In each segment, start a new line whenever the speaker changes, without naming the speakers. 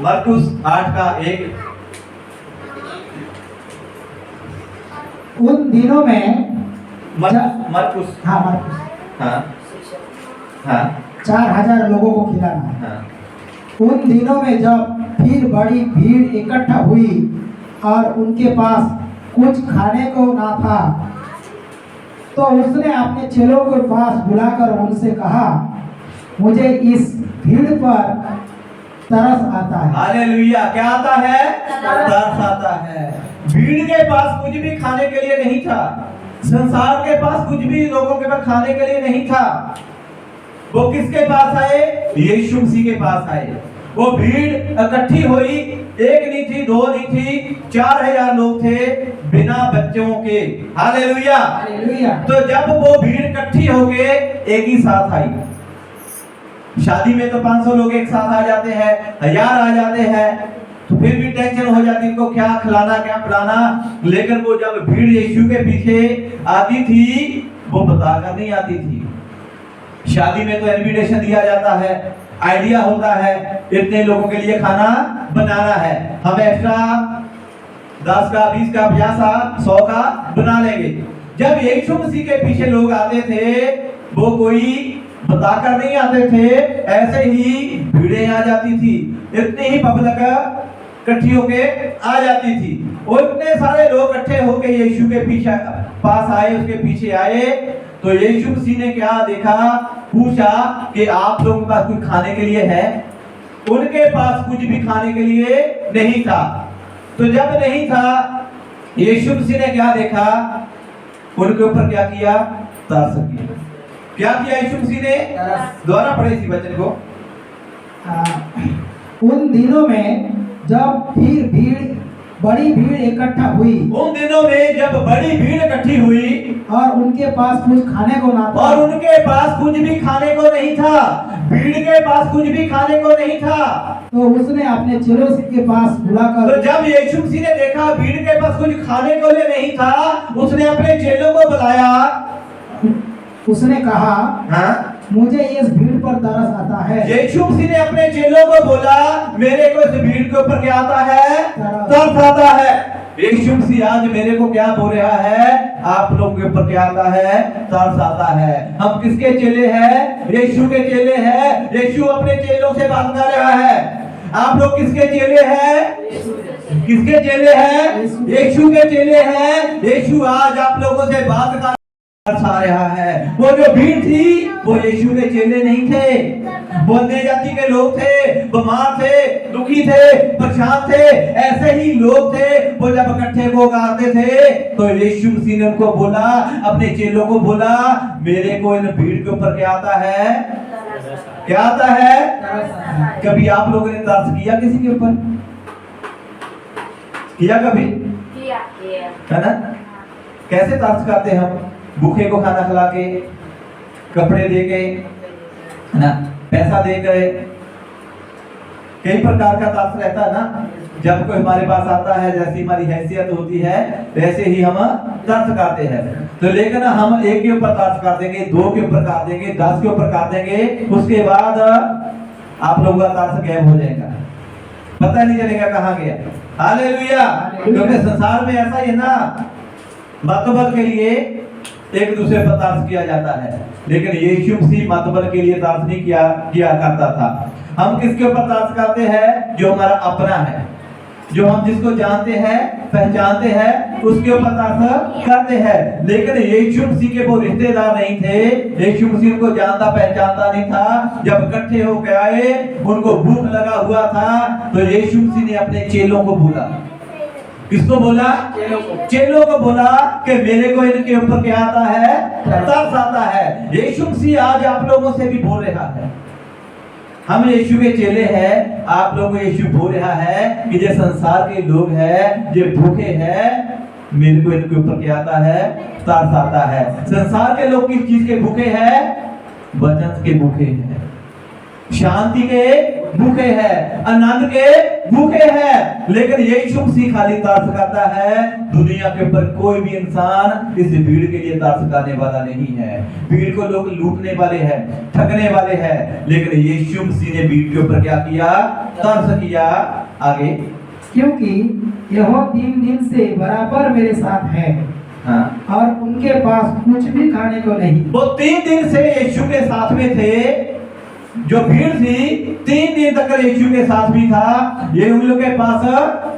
मरकुस 8:1।
उन दिनों में
मरकुस
हाँ मरकुस
हाँ हाँ
4000 लोगों को खिलाना है।
हाँ।
उन दिनों में जब फिर बड़ी भीड़ इकट्ठा हुई और उनके पास कुछ खाने को ना था, तो उसने अपने चेलों के पास बुलाकर उनसे कहा, मुझे इस भीड़ पर तरस आता है।
हालेलुया। क्या आता है? तरस आता है। भीड़ के पास कुछ भी खाने के लिए नहीं था, संसार के पास कुछ भी लोगों के पास खाने के लिए नहीं था। वो किसके पास आए? यीशु मसीह के पास आए। वो भीड़ इकट्ठी हुई, एक नहीं थी, दो नहीं थी, 4000 लोग थे बिना बच्चों के। हालेलुया।
हालेलुया।
तो जब वो भीड़ इकट्ठी होके एक ही साथ आई, शादी में तो 500 लोग एक साथ आ जाते हैं, 1000 आ जाते हैं, तो फिर भी टेंशन हो जाती इनको क्या खिलाना क्या पिलाना। लेकिन वो जब भीड़ यीशु के पीछे आती थी, वो बताकर नहीं आती थी। शादी में तो इनविटेशन दिया जाता है, आइडिया होता है इतने लोगों के लिए खाना बनाना है, हम एक्स्ट्रा 10 का 20 का 50 का 100 का बना लेंगे। जब यीशु मसीह के पीछे लोग आते थे, वो कोई बताकर नहीं आते थे, ऐसे ही भीड़ें आ जाती थी, इतनी ही पब्लिक इकट्ठी होके आ जाती थी। और इतने सारे लोग इकट्ठे होके यीशु के पीछे पास आए, उसके पीछे आए, तो यीशु मसीह ने क्या देखा, पूछा कि आप लोगों के पास कुछ खाने के लिए है? उनके पास कुछ भी खाने के लिए नहीं था। तो जब नहीं था, यीशु मसीह ने क्या देखा, उनके ऊपर क्या किया? तरस किया। क्या किया यीशु मसीह ने? दोबारा पढ़े इसी वचन को।
उन दिनों में जब फिर बड़ी भीड़ इकट्ठा हुई,
उन दिनों में जब बड़ी भीड़ इकट्ठी हुई
और उनके पास कुछ खाने को ना था,
और उनके पास कुछ भी खाने को नहीं था, भीड़ के पास कुछ भी खाने को नहीं था,
तो उसने अपने चेलों के पास बुलाकर,
तो जब यीशु मसीह ने देखा भीड़ के पास कुछ खाने को नहीं था, उसने अपने चेलों को बुलाया।
उसने कहा,
हाँ?
मुझे इस भीड़ पर तरस आता है।
यीशु मसीह ने अपने चेलों को बोला, मेरे को इस भीड़ के ऊपर क्या आता है? तरस आता है। यीशु मसीह आज मेरे को क्या बोल रहा है? आप लोगों के ऊपर क्या आता है? तरस आता है। हम किसके चेले हैं? यीशु के चेले हैं। यीशु अपने चेलों से बात कर रहा है। आप लोग किसके चेले हैं? किसके चेले हैं? यीशु के चेले हैं। यीशु आज आप लोगों से बात कर आ रहा है। वो जो भीड़ थी, वो यीशु के चेले नहीं थे, वो अन्य जाति के लोग थे, बीमार थे, दुखी थे, परेशान थे, ऐसे ही लोग थे। वो जब इकट्ठे होकर आते थे, तो यीशु मसीह ने उनको बोला, अपने चेलों को बोला, मेरे को इन भीड़ के ऊपर क्या आता है? क्या आता है? कभी आप लोगों ने तरस किया किसी के ऊपर? किया कभी? है ना? कैसे तरस करते हम? भूखे को खाना खिला के, कपड़े दे के, है ना, पैसा दे के, कई प्रकार का तरस रहता है ना। जब कोई हमारे पास आता है, जैसी हमारी हैसियत होती है, वैसे ही हम तरस करते हैं। तो लेकिन हम एक के ऊपर तरस कर देंगे, 2 के ऊपर कर देंगे, 10 के ऊपर कर देंगे, उसके बाद आप लोगों का तरस गायब हो जाएगा, पता नहीं चलेगा कहाँ गया। हालेलुया। क्योंकि संसार में ऐसा ही है ना, मतबल के लिए एक दूसरे पर तरस किया जाता है, लेकिन यीशु मसीह मतबल के लिए तरस नहीं किया करता था। हम किसके ऊपर तरस करते हैं? जो हमारा अपना है, जो हम जिसको जानते हैं, पहचानते हैं, उसके ऊपर तरस करते हैं। लेकिन यीशु मसीह के वो रिश्तेदार नहीं थे, यीशु मसीह उनको जानता पहचानता नहीं था। जब इकट्ठे होकर आए, उनको भूख लगा हुआ था, तो यीशु मसीह ने अपने चेलों को बोला। किसको बोला? चेलों को बोला कि मेरे को इनके ऊपर क्या आता है? तरस आता है। यीशु मसीह आज आप लोगों से भी बोल रहा है, हम यीशु के चेले हैं, आप लोगों को यीशु बोल रहा है कि जो संसार के लोग हैं, जो भूखे हैं, मेरे को इनके ऊपर क्या आता है? तरस आता है। संसार के लोग किस चीज के भूखे हैं? वचन के भूखे हैं, शांति के भूखे हैं, आनंद के भूखे हैं, लेकिन यीशु मसीह खाली तरस खाता है। दुनिया के ऊपर कोई भी इंसान इस भीड़ के लिए तरस खाने वाला नहीं है। भीड़ को लोग लूटने वाले हैं, ठगने वाले हैं, लेकिन यीशु मसीह ने भीड़ के ऊपर क्या किया? तरस किया। आगे,
क्योंकि यहोवा 3 दिन से बराबर मेरे साथ है,
हाँ,
और उनके पास कुछ भी खाने को नहीं।
वो 3 दिन से यीशु के साथ में थे। जो भीड़ थी 3 दिन तक यीशु के साथ भी था। ये उन लोगों के पास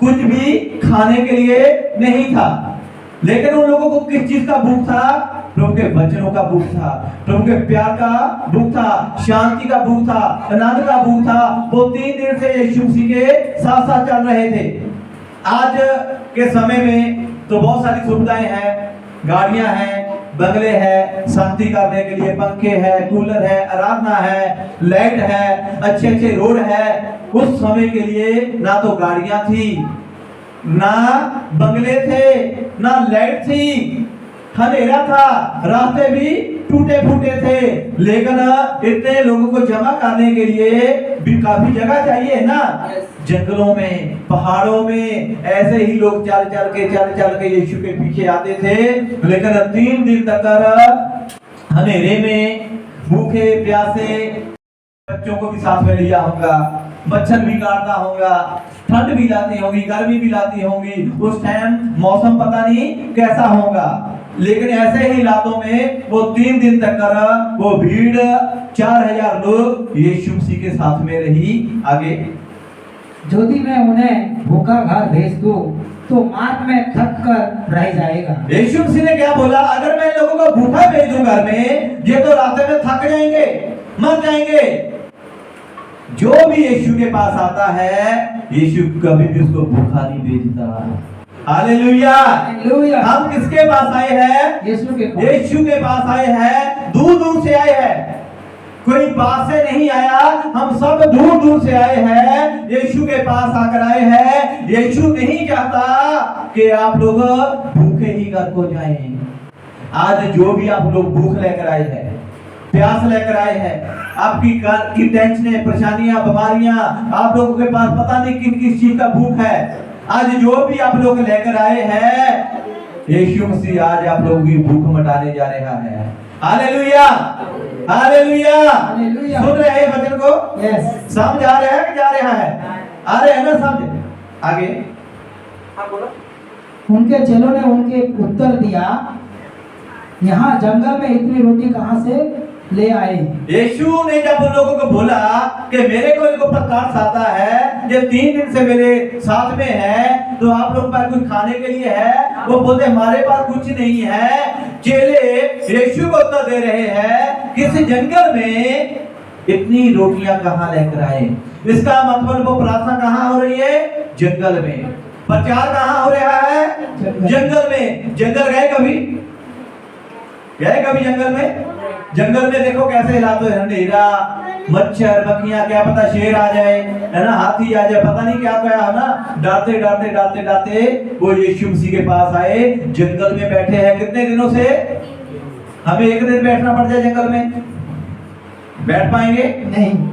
कुछ भी खाने के लिए नहीं था, लेकिन उन लोगों को किस चीज का भूख था? प्रभु के वचनों का भूख था, प्रभु के प्यार का भूख था, शांति का भूख था, आनंद का भूख था। वो 3 दिन से यीशु मसीह के साथ साथ चल रहे थे। आज के समय में तो बहुत सारी सुविधाएं हैं, गाड़ियां हैं, बंगले हैं, शांति करने के लिए पंखे हैं, कूलर है, आराधना है, लाइट है, अच्छे अच्छे रोड है। उस समय के लिए ना तो गाड़ियां थी, ना बंगले थे, ना लाइट थी, अंधेरा था, रास्ते भी टूटे फूटे थे। लेकिन इतने लोगों को जमा करने के लिए भी काफी जगह चाहिए ना। जंगलों में, पहाड़ों में ऐसे ही लोग चल चल के यीशु के पीछे आते थे। लेकिन 3 दिन तक अंधेरे में भूखे प्यासे, बच्चों को भी साथ में लिया होगा, मच्छर भी काटता होगा, ठंड भी लाती होगी, गर्मी भी लाती होगी, उस टाइम मौसम पता नहीं कैसा होगा। लेकिन ऐसे ही हालातों में वो 3 दिन तक वो भीड़ 4000 लोग यीशु मसीह के साथ में रही। आगे,
यदि मैं उन्हें भूखा घर भेज दूं तो मार्ग में थक कर रह जाएगा।
यीशु मसीह ने क्या बोला? अगर मैं लोगों को भूखा भेज दूं घर में, ये तो रास्ते में थक जाएंगे, मर जाएंगे। जो भी यीशु के पास आता है, यीशु कभी भी उसको भूखा नहीं भेजता। हालेलुया। हम किसके पास आए हैं? यीशु के पास आए हैं। दूर दूर से आए हैं, कोई पास से नहीं आया। हम सब दूर दूर से आए हैं, यीशु के पास आकर आए हैं। यीशु नहीं चाहता कि आप लोग भूखे ही घर को जाएं। आज जो भी आप लोग भूख लेकर आए हैं, प्यास लेकर आए हैं, आपकी घर की टेंशनें, परेशानियां, बीमारियां, आप लोगों के पास पता नहीं किस किस चीज का भूख है, आज जो भी आप लोग लेकर आए हैं, यीशु मसीह आज आप लोगों की भूख मिटाने जा रहा है। Hallelujah, hallelujah. सुन रहे हैं वचन को?
यस।
समझ आ रहा है कि जा रहा है? आ रहे हैं ना समझ? आगे,
हाँ बोलो।
उनके चेलों ने उनके उत्तर दिया, यहाँ जंगल में इतनी रोटी कहाँ से ले आए?
यीशु ने जब उन लोगों को बोला कि मेरे को इनको तरस आता है, ये 3 दिन से मेरे साथ में है, तो आप लोग पास कुछ खाने के लिए है? वो बोलते हमारे पास कुछ नहीं है। चेले यीशु को उत्तर दे रहे हैं, किस जंगल में इतनी रोटियां कहाँ लेकर आए? इसका मतलब वो प्रार्थना कहाँ हो रही है? जंगल में। प्रचार कहाँ हो रहा है? जंगल में। जंगल गए कभी? गए कभी जंगल में? जंगल में देखो कैसे हालात है, अंधेरा, मच्छर, मक्खियां, क्या पता शेर आ जाए, है ना, हाथी आ जाए, पता नहीं क्या क्या है ना। डरते डरते डरते डरते वो यीशु मसीह के पास आए। जंगल में बैठे हैं कितने दिनों से? हमें एक दिन बैठना पड़ जाए जंगल में, बैठ पाएंगे?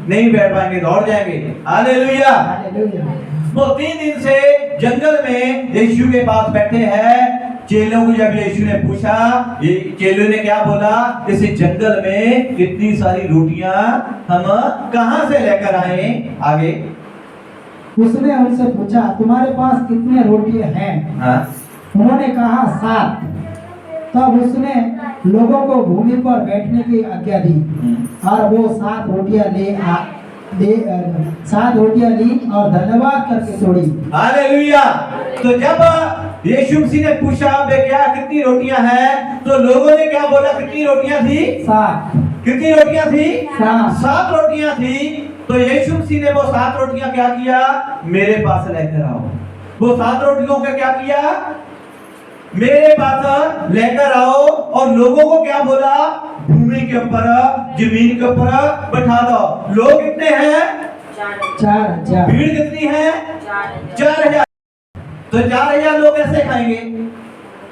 नहीं बैठ पाएंगे, दौड़ जाएंगे। हालेलुया। वो 3 दिन से जंगल में यीशु के पास बैठे हैं। चेलों को जब यीशु ने पूछा, चेलों ने क्या बोला? इस जंगल में इतनी सारी रोटियां हम कहां से लेकर आए? आगे,
उसने उनसे पूछा, तुम्हारे पास कितने रोटियां हैं?
हाँ?
उन्होंने कहा 7। तब उसने लोगों को भूमि पर बैठने की आज्ञा दी, और वो 7 रोटियां ली और धन्यवाद करके तोड़ी।
हालेलुया। तो जब यीशु मसीह ने पूछा बे क्या कितनी रोटियां हैं, तो लोगों ने क्या बोला? कितनी रोटियां थी?
7।
कितनी रोटियां थी?
7
रोटियां थी। तो यीशु मसीह ने वो 7 रोटियां क्या किया? मेरे पास लेकर आओ। वो 7 रोटियों का क्या किया? मेरे पास लेकर आओ। और लोगों को क्या बोला? भूमि के ऊपर, जमीन के ऊपर बैठा दो। लोग कितने हैं?
4,000।
भीड़ कितनी है? 4000। तो 4000 लोग ऐसे खाएंगे?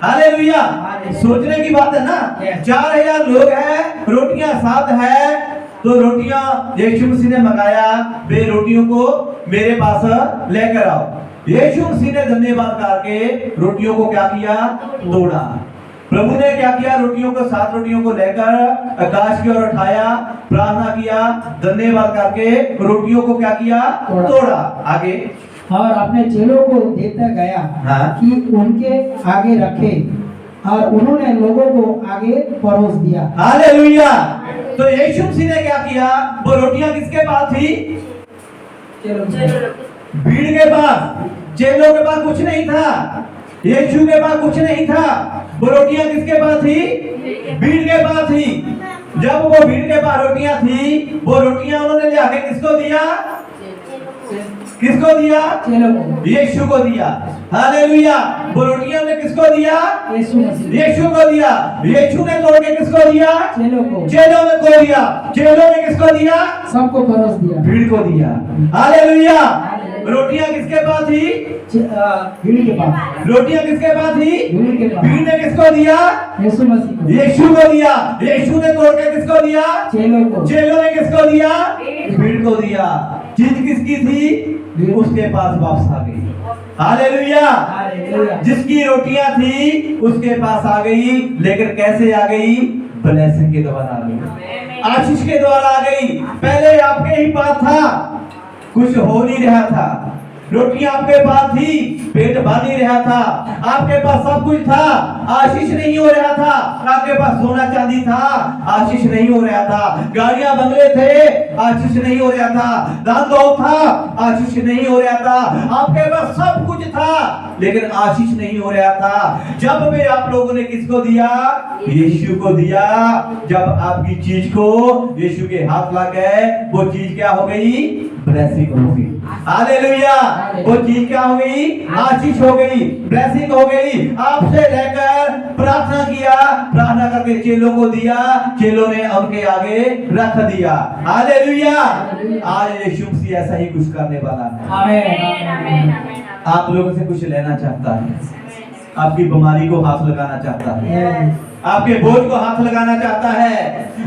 हालेलुया। सोचने की बात है ना। 4000 लोग हैं, रोटियां 7 है, तो रोटियां यीशु मसीह ने मंगाया, वे रोटियों को मेरे पास लेकर आओ। यीशु मसीह ने धन्यवाद करके रोटियों को क्या किया? तोड़ा। प्रभु ने क्या किया? रोटियों को 7 रोटियों को लेकर आकाश की ओर उठाया, प्रार्थना किया, धन्यवाद करके रोटियों को क्या किया? तोड़ा। आगे
और अपने चेलों को देता गया
हाँ।
कि उनके आगे रखे, और उन्होंने लोगों को आगे परोस दिया।
हालेलुया। तो यीशु मसीह ने क्या किया? वो रोटियां किसके पास थी? भीड़ के पास। चेलों के पास कुछ नहीं था, यीशु के पास कुछ नहीं था। वो रोटियां किसके पास थी? भीड़ के पास थी। जब वो भीड़ के पास रोटियां थी, वो रोटियां उन्होंने ले आके किसको दिया? किसको दिया?
चेलों को।
यीशु को दिया। हालेलुया। वो रोटियां ने किसको दिया?
यीशु मसीह।
यीशु को दिया। यीशु ने तोड़ के किसको दिया?
चेलों को।
चेलों ने को दिया। चेलों ने किसको दिया?
सबको परोस दिया।
भीड़ को दिया। हालेलुया। रोटियां किसके पास थी?
भीड़ के पास।
रोटियां किसके पास थी?
भीड़ के पास।
भीड़ ने किसको दिया?
यीशु मसीह को।
यीशु को दिया। यीशु ने तोड़ के किसको दिया?
चेलों को।
चेलों ने किसको दिया? भीड़ को दिया। चीज किसकी थी? उसके पास वापस आ गई। हालेलुया।
हालेलुया।
जिसकी रोटियां थी उसके पास आ गई, लेकिन कैसे आ गई? ब्लेसिंग के द्वारा आ गई, आशीष के द्वारा आ गई। पहले आपके ही पास था, कुछ हो नहीं रहा था। रोटियां आपके पास थी, पेट भर नहीं रहा था। आपके पास सब कुछ था, आशीष नहीं हो रहा था। आपके पास सोना चांदी था, आशीष नहीं हो रहा था। गाड़ियां बंगले थे, आशीष नहीं हो रहा था। धन दौलत था, आशीष नहीं हो रहा था। आपके पास सब कुछ था, लेकिन आशीष नहीं हो रहा था। जब भी आप लोगों ने किसको दिया? यीशु को दिया। जब आपकी चीज को यीशु के हाथ लग गए, वो चीज क्या हो गई? ब्लेसिंग हो गई। हालेलुया। वो चीज क्या हो गई? आशीष हो गई, ब्लेसिंग हो गई। आपसे लेकर प्रार्थना किया, प्रार्थना करके चेलों को दिया, चेलों ने उनके आगे रख दिया। हालेलुया। आज यीशु मसीह ऐसा ही कुछ करने वाला है।
आमीन।
आप लोगों से कुछ लेना चाहता है, आपकी बीमारी को हाथ लगाना चाहता है, आपके बोझ को हाथ लगाना चाहता है,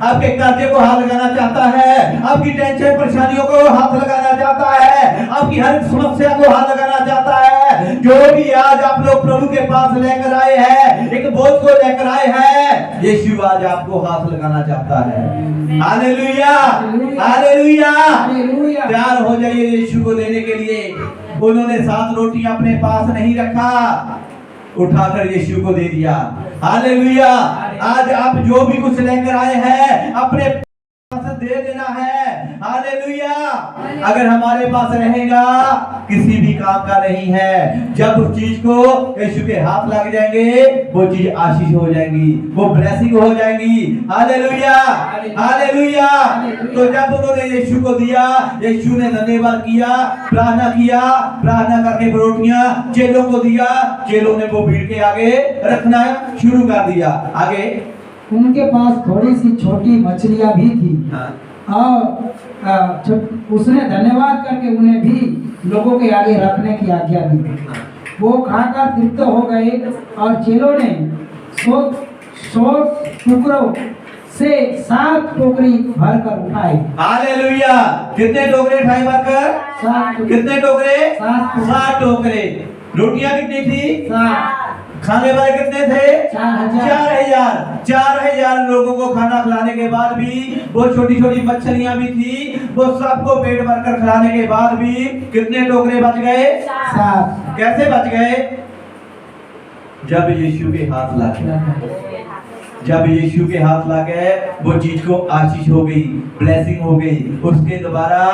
आपके कर्जे को हाथ लगाना चाहता है, आपकी टेंशन परेशानियों को हाथ लगाना चाहता है, आपकी हर समस्या को हाथ लगाना चाहता है। जो भी आज आप लोग प्रभु के पास लेकर आए हैं, एक बोझ को लेकर आए हैं, यीशु आज आपको हाथ लगाना चाहता है। हालेलुया। हालेलुया। तैयार हो जाइए यीशु को लेने के लिए। उन्होंने 7 रोटी अपने पास नहीं रखा, उठाकर यीशु को दे दिया। हालेलुया। आज आप जो भी कुछ लेकर आए हैं, अपने पास दे देना है। हालेलुया। अगर हमारे पास रहेगा, किसी भी काम का नहीं है। जब उस चीज को यीशु के हाथ लग जाएंगे, वो चीज आशीष हो जाएंगी, वो ब्लेसिंग हो जाएंगी। हालेलुया। हालेलुया। तो जब उन्होंने यीशु को दिया, यीशु ने धन्यवाद किया, प्रार्थना किया, प्रार्थना करके रोटियां चेलों को दिया, चेलों ने वो भीड़ के आगे रखना शुरू कर दिया। आगे
उनके पास थोड़ी सी छोटी मछलियां भी थी। और उसने धन्यवाद करके उन्हें भी लोगों के आगे रखने की आज्ञा दी। वो खाकर तृप्त हो गए, और चेलों ने 100 टुकड़ों से 7 टोकरी भरकर उठाए।
हालेलुया। कितने टोकरे उठाए भरकर?
7।
कितने टोकरे?
7
टोकरे। रोटियां कितनी थी?
7।
खाने वाले कितने थे?
4000।
4000 लोगों को खाना खिलाने के बाद भी, वो छोटी छोटी मछलियां भी थी, वो सबको पेट भरकर खिलाने के बाद भी कितने टोकरे बच गए?
7।
कैसे बच गए? जब यीशु के हाथ लगे, जब यीशु के हाथ लगे, वो चीज को आशीष हो गई, ब्लेसिंग हो गई। उसके द्वारा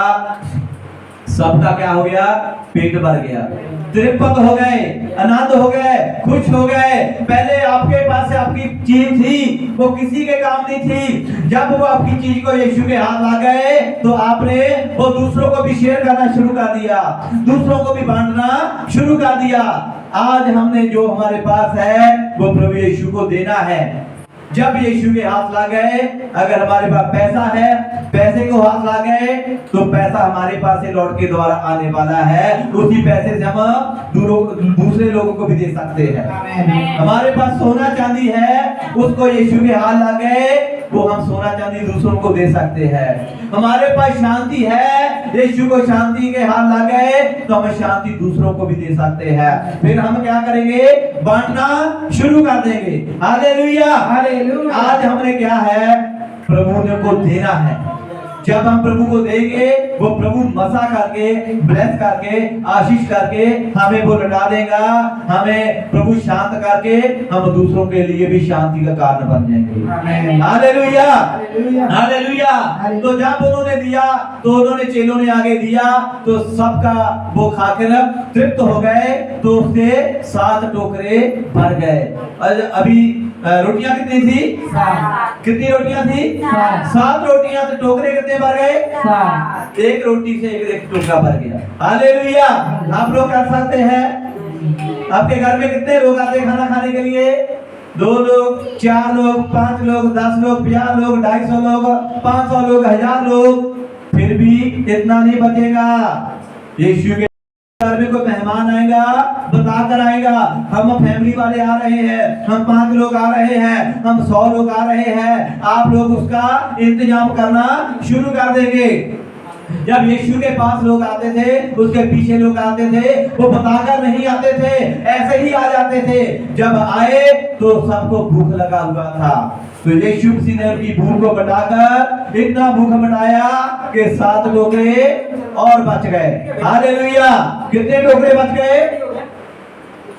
सबका क्या हो गया? पेट भर गया, तृप्त हो गए, आनंद हो गए, खुश हो गए। पहले आपके पास से आपकी चीज थी, वो किसी के काम नहीं थी। जब वो आपकी चीज को यीशु के हाथ ला गए, तो आपने वो दूसरों को भी शेयर करना शुरू कर दिया, दूसरों को भी बांटना शुरू कर दिया। आज हमने जो हमारे पास है, वो प्रभु यीशु को देना है। जब यीशु के हाथ ला गए, अगर हमारे पास पैसा है, पैसे को हाथ ला गए, तो पैसा हमारे पास से लौट के द्वारा आने वाला है। उसी पैसे से हम दूसरे लोगों को भी दे सकते हैं। हमारे पास सोना चांदी है, उसको यीशु के हाथ ला गए, वो हम सोना चांदी दूसरों को दे सकते हैं। हमारे पास शांति है, यीशु को शांति के हाथ लग गए तो हम शांति दूसरों को भी दे सकते हैं। फिर हम क्या करेंगे, बांटना शुरू कर देंगे। Hallelujah,
hallelujah.
आज हमने क्या है, प्रभु ने को देना है। जब हम प्रभु को देंगे, वो प्रभु मसा करके, ब्लेस करके, आशीष करके हमें वो लौटा देगा। हमें प्रभु शांत करके हम दूसरों के लिए भी शांति का कारण बन जाएंगे। Hallelujah, hallelujah. तो जब उन्होंने दिया तो उन्होंने, चेलों ने आगे दिया तो सबका वो खाकर तृप्त हो गए। तो उससे 7 टोकरे भर गए। अभी रोटियां कितनी थी? कितनी रोटियां थी? 7 रोटियां। तो टोकरे कितने भर गए? 7। एक रोटी से एक टोकरा भर गया। हालेलुया। आप लोग कर सकते हैं। आपके घर में कितने लोग आते हैं खाना खाने के लिए? 2 लोग, 4 लोग, 5 लोग, 10 लोग, 50 लोग, 250 लोग, 500 लोग, 1000 लोग, फिर भी इतना नहीं बचेगा। यीशु के घर में कोई मेहमान आएगा, बताकर आएगा, हम फैमिली वाले आ रहे हैं, हम 5 लोग आ रहे हैं, हम 100 लोग आ रहे हैं, आप लोग उसका इंतजाम करना शुरू कर देंगे। जब यीशु के पास लोग आते थे, उसके पीछे लोग आते थे, वो बताकर नहीं आते थे, ऐसे ही आ जाते थे। जब आए तो सबको भूख लगा हुआ था। तो यीशु मसीह ने उनकी भूख को बढ़ाकर इतना भूख बढ़ाया कि 7 टोकरे और बच गए। हालेलुया। कितने टोकरे बच गए?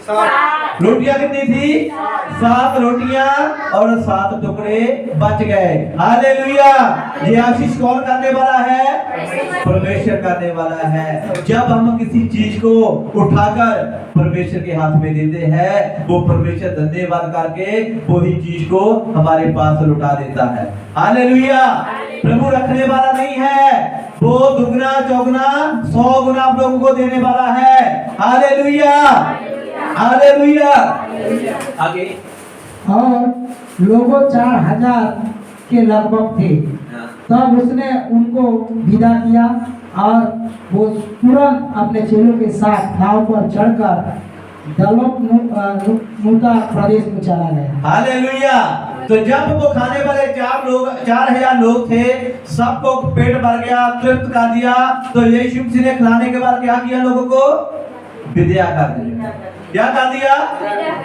7। रोटियां कितनी थी? 7 रोटियां और 7 टुकड़े बच गए। हालेलुया। ये आशीष कौन करने वाला है? परमेश्वर करने वाला है। जब हम किसी चीज को उठाकर परमेश्वर के हाथ में देते हैं, वो परमेश्वर धन्यवाद करके वही चीज को हमारे पास लौटा देता है। हालेलुया। प्रभु रखने वाला नहीं है, वो दुगना चौगुना 100 गुना आप लोगों को देने वाला है। Hallelujah, hallelujah. आगे।
और लोगों 4000 के लगभग थे। तब उसने उनको विदा किया और वो तुरंत अपने चेलों के साथ नाव पर चढ़कर दलमनूता प्रदेश में चला गया।
हालेलुया। तो जब वो खाने वाले 4000 लोग थे, सबको पेट भर गया, तृप्त कर दिया, तो यीशु मसीह ने खिलाने के बाद क्या किया? लोगों को विदा कर दिया। क्या कर दिया?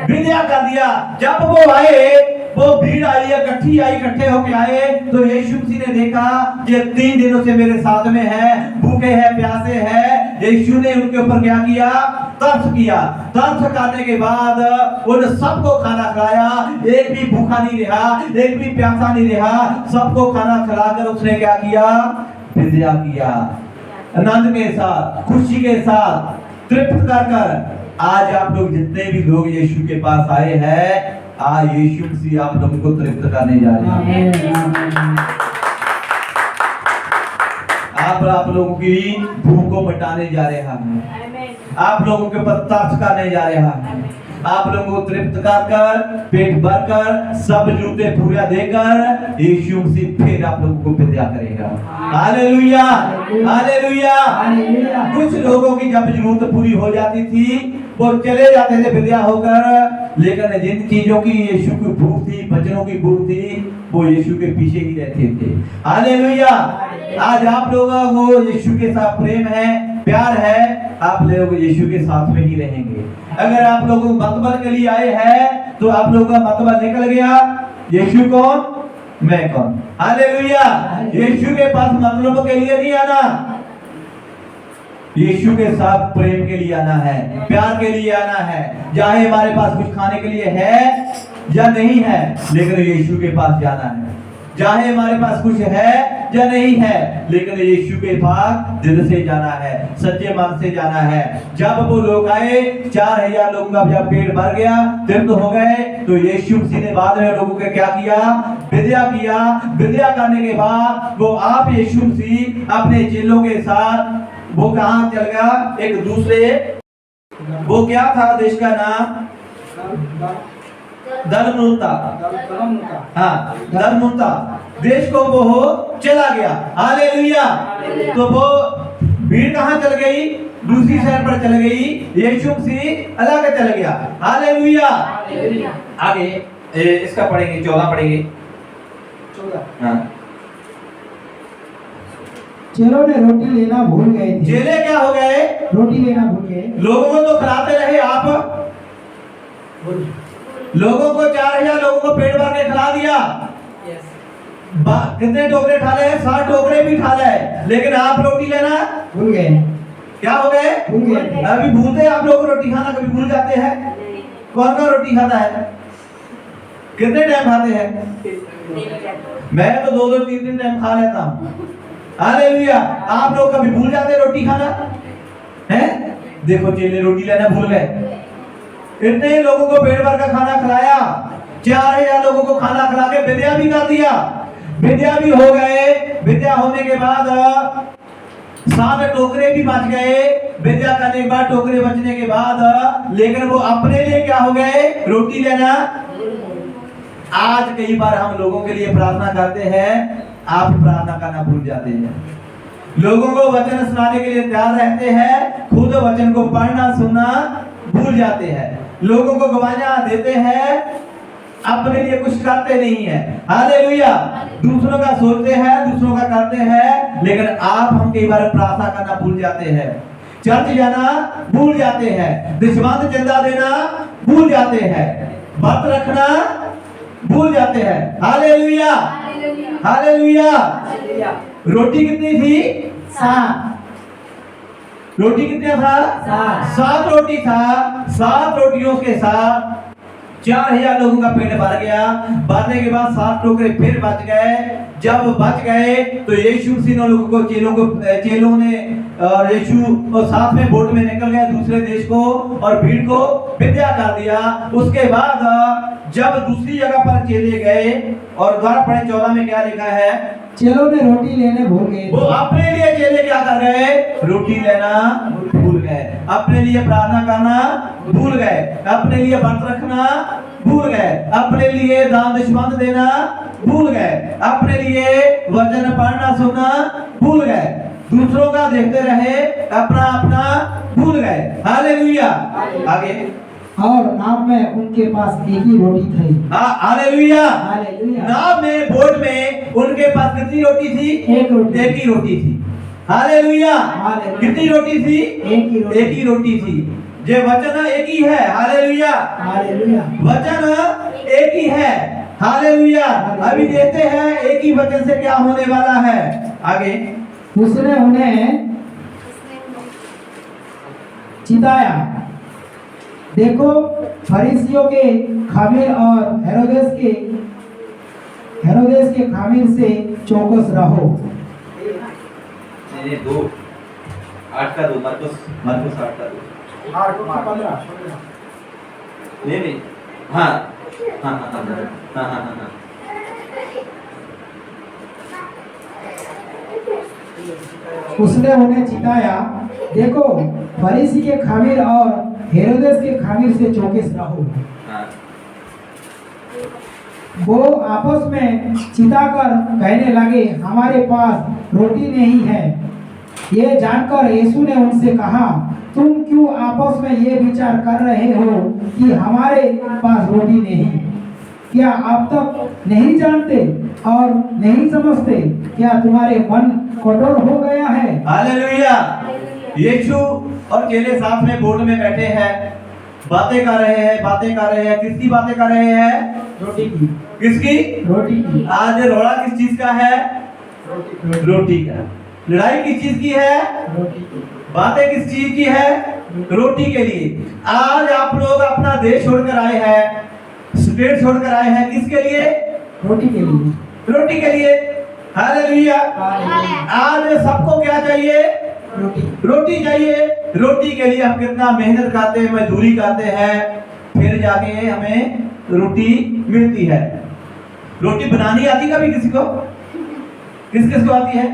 विदा कर दिया। जब वो आए, वो भीड़ आई, इकट्ठी आई, इकट्ठे होके आए, तो यीशु मसीह ने देखा ये 3 दिनों से मेरे साथ में है, भूखे हैं, प्यासे हैं। यीशु ने उनके ऊपर क्या किया? तरस किया। तरस करने के बाद उन सबको खाना खिलाया। एक भी भूखा नहीं रहा, एक भी प्यासा नहीं रहा। सबको खाना खिलाकर उसने क्या किया? विदा किया। आनंद के साथ, खुशी के साथ, तृप्त कर। आज आप लोग जितने भी लोग यीशु के पास आए हैं, आज यीशु मसीह आप लोगों को तृप्त करने जा रहे हैं। आप लोगों की भूख को मिटाने जा रहे हैं। आप लोगों के ऊपर तरस करने जा रहे हैं। आप लोगों को तृप्त कर, पेट भरकर, सब जूते पूरा देकर यीशु मसीह फिर आप लोगों को विदा करेगा। Hallelujah, hallelujah. कुछ लोगों की जब जरूरत पूरी हो जाती थी, वो चले जाते थे विदा होकर, लेकिन जिन चीजों की यीशु की भूख थी, वचनों की भूख थी, वो यीशु के पीछे ही रहते थे। हालेलुया। आज आप लोगों को यीशु के साथ प्रेम है, प्यार है, आप लोग यीशु के साथ में ही रहेंगे। अगर आप लोग मतबल के लिए आए हैं, तो आप लोगों का मतबल निकल गया। यीशु कौन? मैं कौन? हालेलुया। यीशु के पास मतलब के लिए नहीं आना, यीशु के साथ प्रेम के लिए आना है, प्यार के लिए आना है। चाहे हमारे पास कुछ खाने के लिए है या नहीं है, लेकिन यीशु के पास जाना है। चाहे हमारे पास कुछ है या नहीं है, लेकिन यीशु के पास दिल से जाना है, सच्चे मन से जाना है। जब वो लोग आए, 4000 लोगों का जब पेट भर गया, तृप्त हो गए, तो यीशु मसीह ने बाद में लोगों को क्या किया? विदा किया। विदा करने के बाद वो आप यीशु मसीह अपने चेलों के साथ वो कहां चल गया? एक दूसरे, वो क्या था देश का नाम? दलमनूता। हाँ, दलमनूता देश को वो चला गया। हालेलुया। तो वो भीड़ कहां चल गई? दूसरी शहर पर चल गई। यीशु मसीह अलग चल गया। हालेलुया। आगे इसका पढ़ेंगे, 14 पढ़ेंगे। हाँ।
चेलों ने रोटी लेना भूल गए थे।
चेले क्या हो गए?
रोटी लेना भूल गए।
लोगों को तो खिलाते रहे आप, लोगों को 4000 लोगों को पेट भर के खिला दिया। कितने टोकरे ठाले? 60 टोकरे भी ठाले, लेकिन आप रोटी लेना
भूल गए।
क्या हो गए?
भूल गए।
अभी भूलते आप लोग रोटी खाना कभी भूल जाते हैं? कौन कौन रोटी खाता है? कितने टाइम खाते हैं? मैं तो 2-2 3-3 टाइम खा लेता हूँ। हालेलुया। आप लोग कभी भूल जाते रोटी खाना हैं? देखो चेले रोटी लेना भूल गए। इतने लोगों को पेट भर का खाना खिलाया, 4000 लोगों को खाना खिला के विद्या भी कर दिया। विद्या भी हो गए। विद्या होने के बाद 7 टोकरे भी बच गए। विद्या करने के बाद टोकरे बचने के बाद, लेकिन वो अपने लिए क्या हो गए? रोटी लेना। आज कई बार हम लोगों के लिए प्रार्थना करते हैं, आप प्रार्थना करना भूल जाते हैं। लोगों को वचन सुनाने के लिए तैयार रहते हैं, खुद वचन को पढ़ना सुनना भूल जाते हैं। लोगों को गवाहियां देते हैं, अपने लिए कुछ करते नहीं है। हालेलुया। दूसरों का सोचते हैं, दूसरों का करते हैं, लेकिन हम कई बार प्रार्थना करना भूल जाते हैं, चर्च जाना भूल जाते हैं, दशमांश चंदा देना भूल जाते हैं, व्रत रखना भूल जाते हैं। हालेलुया। हालेलुया। रोटी कितनी थी?
7।
रोटी कितने था? 7 रोटी था। 7 रोटियों के साथ 4000 लोगों का पेट भर गया। भरने के बाद 7 टोकरे फिर बच गए। जब बच गए तो यीशु मसीह लोगों को चेलों ने और यीशु और साथ में बोट में निकल गए दूसरे देश को, और भीड़ को विद्या कर दिया। उसके बाद जब दूसरी जगह पर चेले गए, और द्वारा पढ़े 14 में क्या लिखा है?
चेलों ने रोटी लेने भूल गए।
वो अपने लिए चेले क्या कर गए? रोटी लेना भूल गए, अपने लिए प्रार्थना करना भूल गए, अपने लिए व्रत रखना भूल गए, अपने लिए दान दशमांश देना भूल गए, अपने लिए वचन पढ़ना सुनना भूल गए, दूसरों का देखते रहे, अपना अपना भूल गए। हालेलुया। आगे।
और नाव में उनके पास एक ही रोटी थी।
हालेलुया।
हालेलुया।
नाव में, बोट में उनके पास कितनी रोटी थी?
एक रोटी।
एक ही रोटी थी। हालेलुया।
हालेलुया।
कितनी रोटी थी?
एक ही रोटी।
एक ही रोटी थी। जे वचन एक ही है। हालेलुया।
हालेलुया।
वचन एक ही है। हालेलुया। अभी देखते हैं एक ही वचन से क्या होने वाला है। आगे।
उसने उन्हें चिताया। देखो, फरीसियों के खामिर और हेरोदेस के खामिर से चौकस रहो।
2 8 का 2 मरकुस 8 का 2 नहीं हाँ हाँ हाँ हाँ हाँ हाँ हाँ।
उसने उन्हें चिताया, देखो, फरीसी के खामिर और हेरोदेस के खामिर से चौकस रहो। वो आपस में चिताकर कहने लगे, हमारे पास रोटी नहीं है। ये जानकर यीशु ने उनसे कहा, तुम क्यों आपस में ये विचार कर रहे हो कि हमारे पास रोटी नहीं? क्या आप तक नहीं जानते और नहीं समझते? क्या तुम्हारे मन कठोर हो गया है?
हालेलुया। यीशु और चेले साथ में बोट में बैठे हैं, बातें कर रहे हैं। किसकी बातें कर रहे हैं?
रोटी की।
किसकी?
रोटी की।
आज रोड़ा किस चीज का है? रोटी का। लड़ाई किस चीज की है?
रोटी की।
बातें किस चीज की है? रोटी के लिए। आज आप लोग अपना देश छोड़कर आए हैं, स्टेट छोड़कर आए हैं, किसके लिए?
रोटी के लिए।
रोटी के लिए। हालेलुया। आज सबको क्या चाहिए? रोटी चाहिए। रोटी के लिए हम कितना मेहनत करते हैं, मजदूरी करते हैं, फिर जाके हमें रोटी मिलती है। रोटी बनानी आती कभी किसी को? किस को आती है?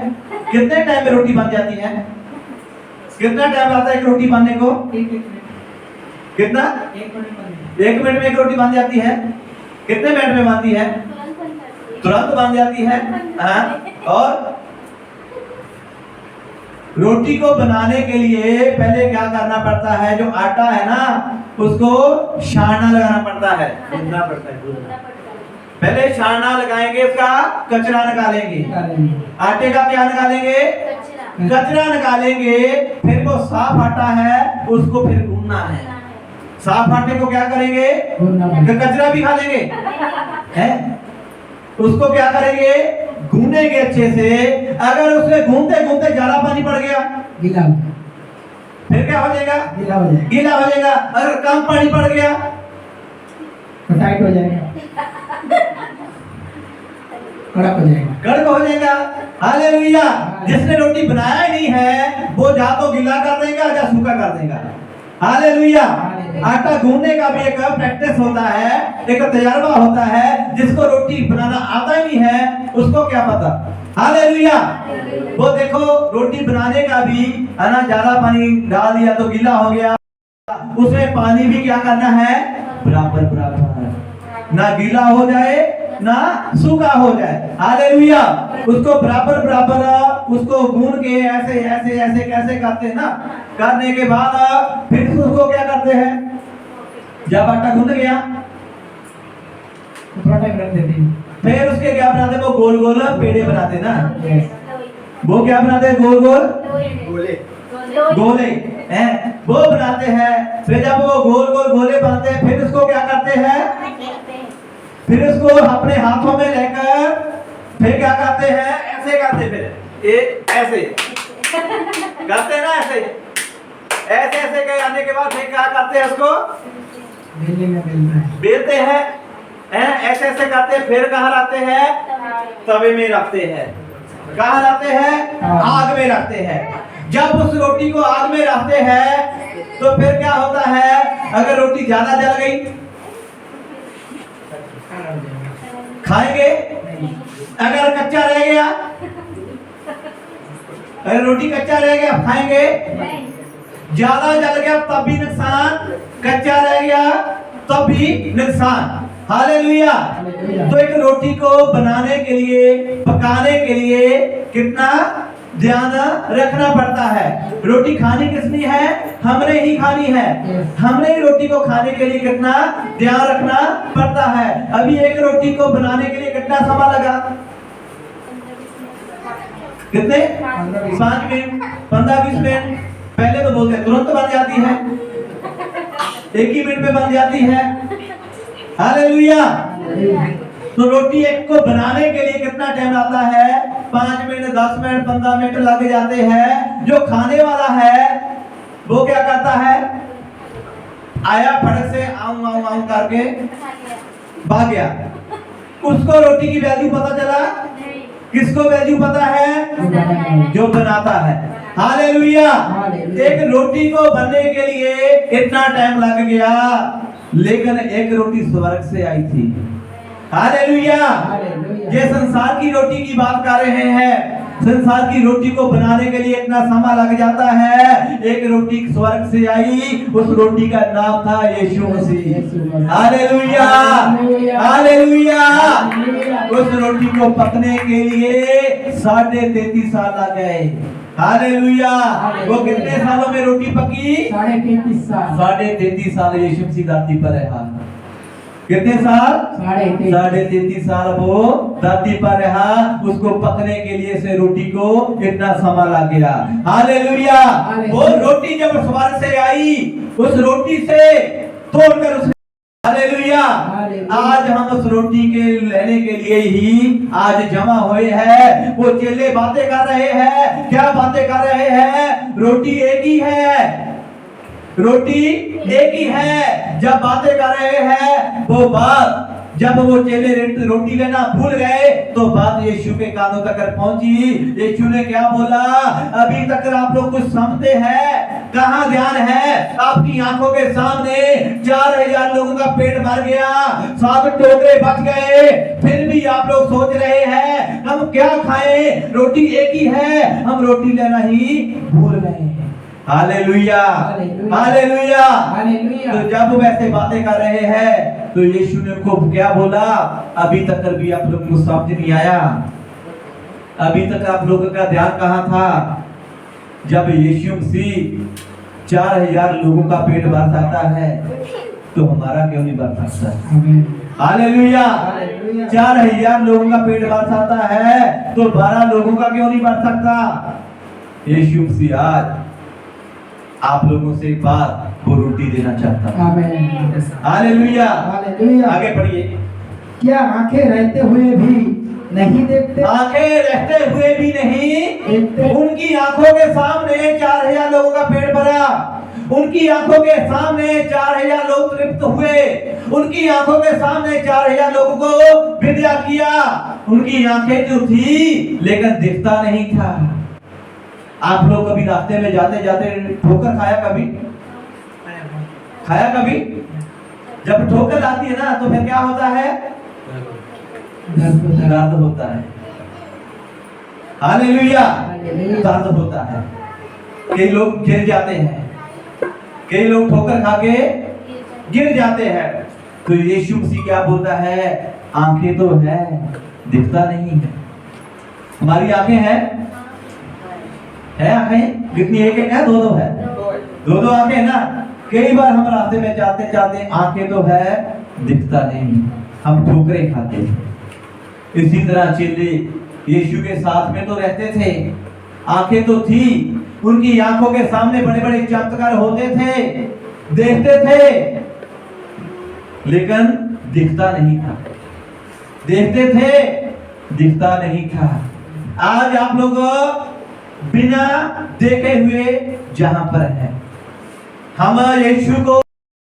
कितने टाइम में रोटी बन जाती है? कितना टाइम लगता है एक रोटी बनने को? कितना? 1 मिनट में एक रोटी बन जाती है। कितने मिनट में बनती है? तुरंत बन जाती है। और रोटी को बनाने के लिए पहले क्या करना पड़ता है? जो आटा है ना, उसको छानना लगाना पड़ता है, गूंदना पड़ता है। पहले छाना लगाएंगे, उसका कचरा निकालेंगे। आटे का क्या निकालेंगे? कचरा निकालेंगे। फिर वो साफ आटा है, उसको फिर गूंदना है। साफ आटे को क्या करेंगे? कचरा भी खा लेंगे, हैं? उसको क्या करेंगे? गूंदेंगे अच्छे से। अगर उसमें घूमते घूमते ज्यादा पानी पड़ गया,
गीला,
फिर क्या हो जाएगा?
गीला हो जाएगा,
गीला हो जाएगा। अगर कम पानी पड़ गया
तो टाइट हो जाएगा, कड़क हो जाएगा,
कड़क हो जाएगा। हालेलुया। जिसने रोटी बनाया ही नहीं है, वो या तो गीला कर देगा या सूखा कर देगा। हालेलुया। आटा गूंदने का भी एक प्रैक्टिस होता है, एक तजर्बा होता है। जिसको रोटी बनाना आता ही नहीं है, उसको क्या पता। हालेलुया। वो देखो, रोटी बनाने का भी है ना, ज्यादा पानी डाल दिया तो गीला हो गया। उसमें पानी भी क्या करना है? बराबर बराबर, ना गीला हो जाए ना सूखा हो जाए। हालेलुया। उसको बराबर बराबर उसको गूंद के ऐसे ऐसे ऐसे कैसे करते हैं ना, करने के बाद फिर उसको क्या करते हैं? जब आटा गूंद गया
थोड़ा टाइम रख देते हैं,
फिर उसके क्या बनाते हैं? वो गोल गोल पेड़े बनाते ना। वो क्या बनाते हैं? गोल गोल गोले हैं, वो बनाते हैं। फिर जब वो गोल गोल गोले बनाते हैं, फिर उसको क्या करते हैं? फिर उसको अपने हाथों में लेकर फिर क्या करते हैं? ऐसे करते, फिर एक ऐसे करते हैं ना, ऐसे ऐसे ऐसे के आने के बाद फिर क्या करते हैं? उसको
बेलने में बेलना है,
बेलते हैं, ऐसे ऐसे करते हैं। फिर कहाँ रखते हैं? तवे में रखते हैं। कहाँ रखते हैं? आग में रखते हैं। जब उस रोटी को आग में रखते हैं तो फिर क्या होता है? अगर रोटी ज्यादा जल गई, खाएंगे? अगर कच्चा रह गया, अगर रोटी कच्चा रह गया, खाएंगे? ज्यादा जल गया तब भी नुकसान, कच्चा रह गया तब भी नुकसान। हालेलुया। तो एक रोटी को बनाने के लिए, पकाने के लिए कितना ध्यान रखना पड़ता है। रोटी खानी किसनी है? हमने ही खानी है। हमने ही रोटी को खाने के लिए कितना ध्यान रखना पड़ता है। अभी एक रोटी को बनाने के लिए कितना समय लगा? कितने? 5 मिनट, 15-20 मिनट। पहले तो बोलते तुरंत बन जाती है, 1 ही मिनट में बन जाती है। हालेलुया। तो रोटी एक को बनाने के लिए कितना टाइम लगता है? 5 मिनट, 10 मिनट, 15 मिनट लग जाते हैं। जो खाने वाला है वो क्या करता है? आया, फटक से आऊं आऊं आऊं करके भाग गया। उसको रोटी की वैल्यू पता चला? किसको वैल्यू पता है? जो बनाता है। हालेलुया। एक रोटी को बनने के लिए इतना टाइम लग गया, लेकिन एक रोटी स्वर्ग से आई थी। हालेलुया। ये संसार की रोटी की बात कर रहे हैं। संसार की रोटी को बनाने के लिए इतना समय लग जाता है। एक रोटी स्वर्ग से आई, उस रोटी का नाम था यीशु मसीह। हालेलुया। हालेलुया। उस रोटी को पकने के लिए 33.5 साल लग गए। हालेलुया। वो कितने सालों में रोटी पकी?
33.5 साल।
33.5 साल यीशु मसीह धरती पर रहा। कितने साल? 33.5 साल वो धरती पर रहा। उसको पकने के लिए से रोटी को इतना समय लग गया। हालेलुया। वो रोटी जब स्वर्ग से आई, उस रोटी से तोड़कर उस हालेलुया। आज हम उस रोटी के लेने के लिए ही आज जमा हुए हैं। वो चेले बातें कर रहे हैं। क्या बातें कर रहे हैं? रोटी एक ही है, रोटी एक ही है। जब बातें कर रहे हैं वो बात, जब वो चेले रोटी लेना भूल गए तो बात यीशु के कानों तक पहुंची। यीशु ने क्या बोला? अभी तक आप लोग कुछ समझते हैं? कहां ध्यान है? आपकी आंखों के सामने 4000 लोगों का पेट भर गया, 7 टोकरे बच गए, फिर भी आप लोग सोच रहे हैं हम क्या खाएं? रोटी एक ही है, हम रोटी लेना ही भूल गए। हालेलुया। हालेलुया। तो जब वैसे बातें कर रहे हैं तो यीशु ने उनको क्या बोला? अभी तक भी आप लोगों को समझ नहीं आया? अभी तक आप लोगों का ध्यान कहाँ था? जब यीशु मसीह 4000 लोगों का पेट भर सकता है तो हमारा क्यों नहीं भर सकता? हालेलुया।
हालेलुया।
4000 लोगों का पेट भर सकता है तो 12 लोगों का क्यों नहीं भर सकता? यीशु मसीह आज आप लोगों से एक बार वो रोटी देना चाहता है।
आमीन।
हालेलुया।
हालेलुया।
आगे पढ़िए।
क्या आंखें रहते हुए भी नहीं देखते?
आंखें रहते हुए भी नहीं
देखते।
उनकी आंखों के सामने 4000 लोगों का पेट भरा, उनकी आंखों के सामने 4000 लोग तृप्त हुए, उनकी आंखों के सामने 4000 लोगों को विद्या किया। उनकी आंखें जो थी लेकिन दिखता नहीं था। आप लोग कभी रास्ते में जाते जाते ठोकर खाया कभी? खाया कभी? जब ठोकर आती है ना तो फिर क्या होता है? दर्द होता है। हालेलुया। दर्द होता है। कई लोग गिर जाते हैं, कई लोग ठोकर खा के गिर जाते हैं। तो यीशु मसीह क्या बोलता है? आंखें तो है, दिखता नहीं है। हमारी आंखें हैं, है आंखें कितनी? एक है, दो है, दो आंखें ना। कई बार हम रास्ते में जाते जाते आंखें तो है, दिखता नहीं, हम ठोकरें खाते हैं। इसी तरह चेले यीशु के साथ में तो रहते थे, आंखें तो थी, उनकी आंखों के सामने बड़े बड़े चमत्कार होते थे, देखते थे, लेकिन दिखता नहीं था। देखते थे, दिखता नहीं था। आज आप लोग बिना देखे हुए जहां पर है। हम यीशु को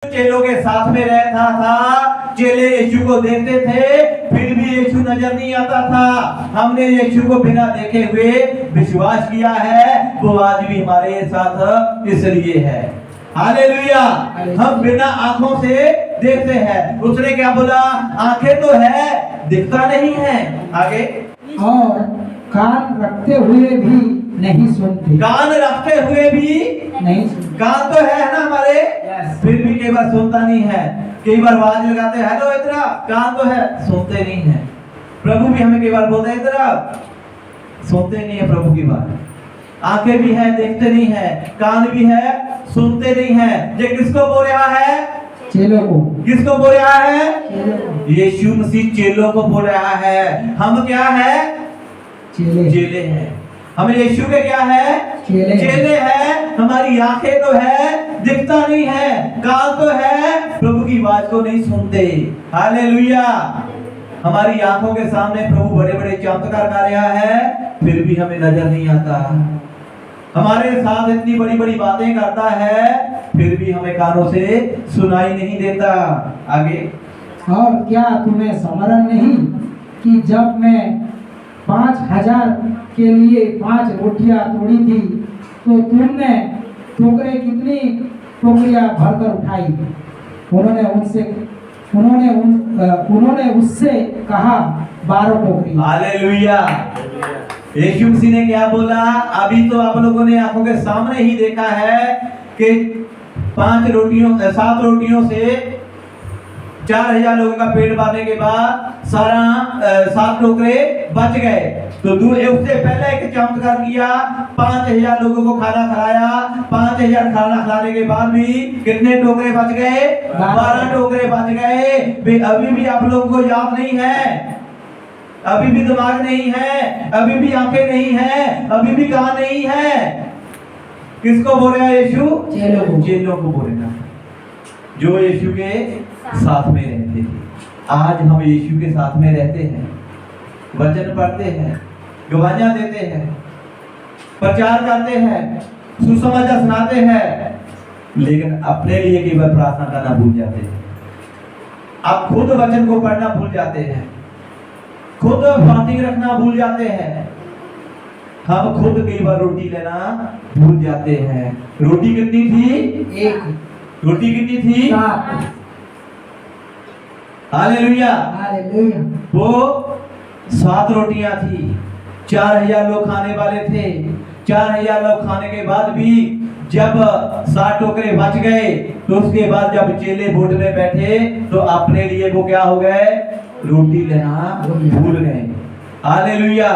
चेलों के साथ में रहता था, चेले यीशु को देखते थे, फिर भी यीशु नजर नहीं आता था। हमने यीशु को बिना देखे हुए विश्वास किया है, वो आज भी हमारे साथ इसलिए है। हालेलुया। हम बिना आंखों से देखते हैं। उसने क्या बोला? आंखें तो है, दिखता नहीं है। आगे,
और कान रखते हुए भी नहीं सुनते।
कान रखते हुए भी
नहीं सुनते।
कान तो है ना हमारे, फिर भी कई बार सुनता नहीं है। कई बार आवाज लगाते हैं, हेलो इधर, कान तो है, सुनते नहीं है। प्रभु भी हमें कई बार बोलते हैं इधर, सुनते नहीं है प्रभु की बात। आंखें भी है, देखते नहीं है, कान भी है, सुनते नहीं है। ये किसको बोल रहा है?
चेलों को।
किसको बोल रहा है?
चेलों को।
यीशु मसीह चेलों को बोल रहा है। हम क्या है?
चेले।
चेले हैं। हम यीशु के क्या है? चेले हैं। हमारी आंखें तो है, दिखता नहीं है, कान तो है, प्रभु की आवाज को नहीं सुनते। हालेलुया। हमारी आंखों के सामने प्रभु बड़े बड़े चमत्कार कर रहा है, फिर भी हमें नजर नहीं आता। हमारे साथ इतनी बड़ी बड़ी बातें करता है, फिर भी हमें कानों से सुनाई नहीं देता। आगे,
और क्या तुम्हें स्मरण नहीं कि जब मैं 5000 के लिए 5 रोटियां तोड़ी थी तो तुमने टोकरे कितनी टोकरियां भरकर उठाई? उन्होंने उससे कहा 12 टोकरी।
हालेलुया। यीशु मसीह ने क्या बोला? अभी तो आप लोगों ने आंखों के सामने ही देखा है कि 7 रोटियों से 4000 लोगों का पेट भरने के बाद 7 टोकरे बच गए। तो उससे पहले एक चमत्कार किया, 5000 लोगों को खाना खिलाया। 5000 खाना खिलाने के बाद भी कितने टोकरे बच गए? 12 टोकरे बच गए। अभी भी आप लोगों को याद नहीं है, अभी भी दिमाग नहीं है, अभी भी आंखें नहीं है, अभी भी कान नहीं है। किसको बोल रहा है यीशु? चेलों को बोल रहा है, जो यीशु के साथ में रहते थे। आज हम यीशु के साथ में रहते हैं, वचन पढ़ते हैं, गवाहियां देते हैं, प्रचार करते हैं, सुसमाचार सुनाते हैं, लेकिन अपने लिए केवल प्रार्थना करना भूल जाते हैं। आप खुद वचन को पढ़ना भूल जाते हैं, खुद फास्टिंग रखना भूल जाते हैं। हम खुद कई बार रोटी लेना भूल जाते हैं। रोटी कितनी थी?
1।
रोटी कितनी थी?
7।
हालेलुया।
हालेलुया।
वो 7 रोटियां थी, 4000 लोग खाने वाले थे। 4000 लोग खाने के बाद भी जब 7 टोकरे बच गए, तो उसके बाद जब चेले बोट में बैठे तो अपने लिए वो क्या हो गए? रोटी लेना भूल गए। हालेलुया।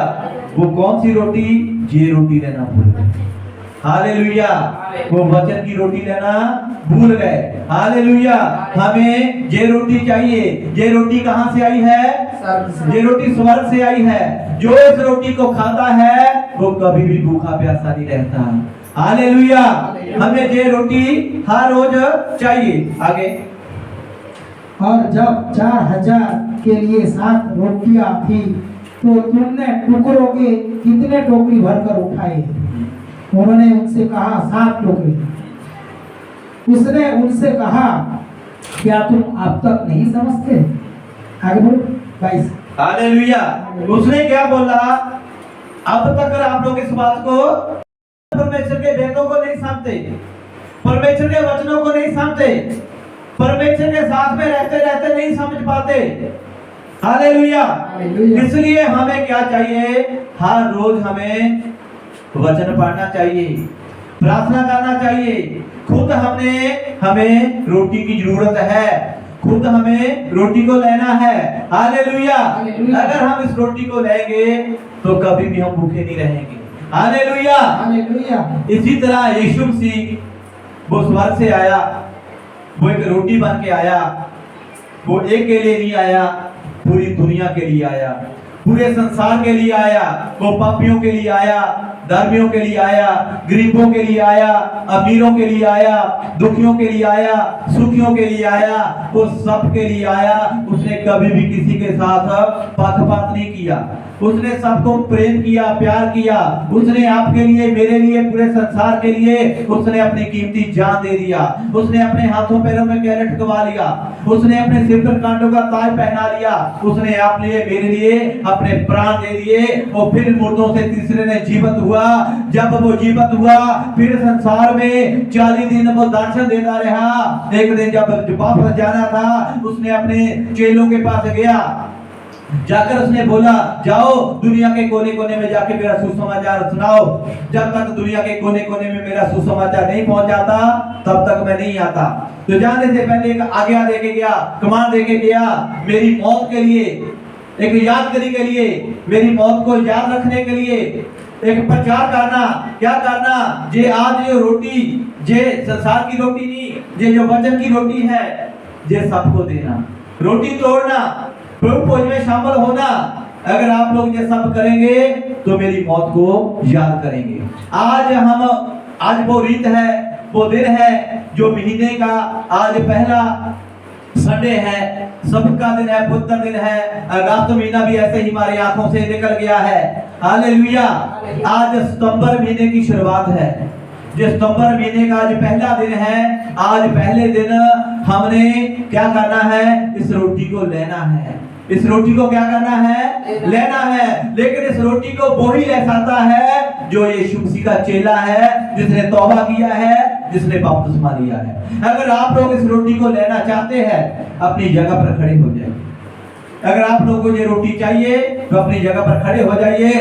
वो कौन सी रोटी? ये रोटी लेना भूल गए। हालेलुया। वो वचन की रोटी लेना भूल गए। हालेलुया। हमें ये रोटी चाहिए। ये रोटी कहाँ से आई है? ये रोटी स्वर्ग से आई है। जो इस रोटी को खाता है वो कभी भी भूखा प्यासा नहीं रहता। हालेलुया। हमें ये रोटी हर रोज चाहिए। आगे।
और जब 4000 के लिए 7 रोटियां थी तो तुमने टुकड़ों के कितने टोकरी भरकर उठाए? उन्होंने उनसे कहा 7 टोकरी। उसने उनसे कहा क्या तुम अब तक नहीं समझते? आगे बोलो 22।
हालेलुया। उसने क्या बोला? अब तक आप लोग इस बात को, परमेश्वर के वेदों को नहीं समझते, परमेश्वर के वचनों को नहीं समझते, परमेश्वर के साथ में रहते रहते नहीं समझ पाते। हालेलुया। इसलिए हमें क्या चाहिए? हर रोज हमें वचन पढ़ना चाहिए, प्रार्थना करना चाहिए। खुद हमें रोटी की जरूरत है, खुद हमें रोटी को लेना है। हालेलुया। अगर हम इस रोटी को लेंगे तो कभी भी हम भूखे नहीं रहेंगे। हालेलुया। इसी तरह यीशु मसीह वो स्वर्ग से आया, वो एक रोटी बन के आया। वो एक के लिए नहीं आया, पूरी दुनिया के लिए आया, पूरे संसार के लिए आया। वो पापियों के लिए आया, धर्मियों के लिए आया, गरीबों के लिए आया, अमीरों के लिए आया, दुखियों के लिए आया, सुखियों के लिए आया। वो सब के लिए आया। उसने कभी भी किसी के साथ पक्षपात नहीं किया। उसने सबको प्रेम किया, प्यार किया। उसने आपके लिए, मेरे लिए, पूरे संसार के लिए उसने अपनी कीमती जान दे दिया। उसने अपने हाथों पैरों में क्या लटकवा लिया। उसने अपने सिर पर कांटों का ताज पहना लिया। उसने आप लिए, मेरे लिए अपने प्राण दे दिए। और फिर मुर्दों से तीसरे ने जीवित हुआ। जब वो जीवित हुआ फिर संसार में 40 दिन वो दर्शन देता रहा। एक दिन जब वापस जाना था, उसने अपने चेलों के पास गया। जाकर उसने बोला, जाओ दुनिया के कोने कोने में जाके मेरा सुसमाचार सुनाओ। जब तक दुनिया के कोने कोने में मेरा सुसमाचार नहीं पहुंच जाता तब तक मैं नहीं आता। तो जाने से पहले एक आज्ञा देके गया, कमांड देके गया। मेरी मौत के लिए, एक यादगिरी के लिए, मेरी मौत को याद रखने के लिए एक प्रचार करना। क्या करना? जे आज ये रोटी, जे संसार की रोटी नहीं, जे जो वचन की रोटी है, जे सबको देना, रोटी तोड़ना, प्रभु भोज में शामिल होना। अगर आप लोग ये सब करेंगे तो मेरी मौत को याद करेंगे। आज वो रीत है, वो दिन है जो महीने का आज पहला संडे है, सबका दिन है, पुत्र दिन है। अगस्त महीना भी ऐसे ही हमारी आंखों से निकल गया है। हालेलुया। आज सितंबर महीने की शुरुआत है। जो सितंबर महीने का आज पहला दिन है, आज पहले दिन हमने क्या करना है? इस रोटी को लेना है। इस रोटी को क्या करना है? लेना है। लेकिन इस रोटी को वो ही ले सकता है जो यीशु मसीह का चेला है, जिसने तौबा किया है, जिसने बपतिस्मा लिया है। अगर आप लोग इस रोटी को लेना चाहते हैं, अपनी जगह पर खड़े हो जाइए। अगर आप लोगों को ये रोटी चाहिए तो अपनी जगह पर खड़े हो जाइए।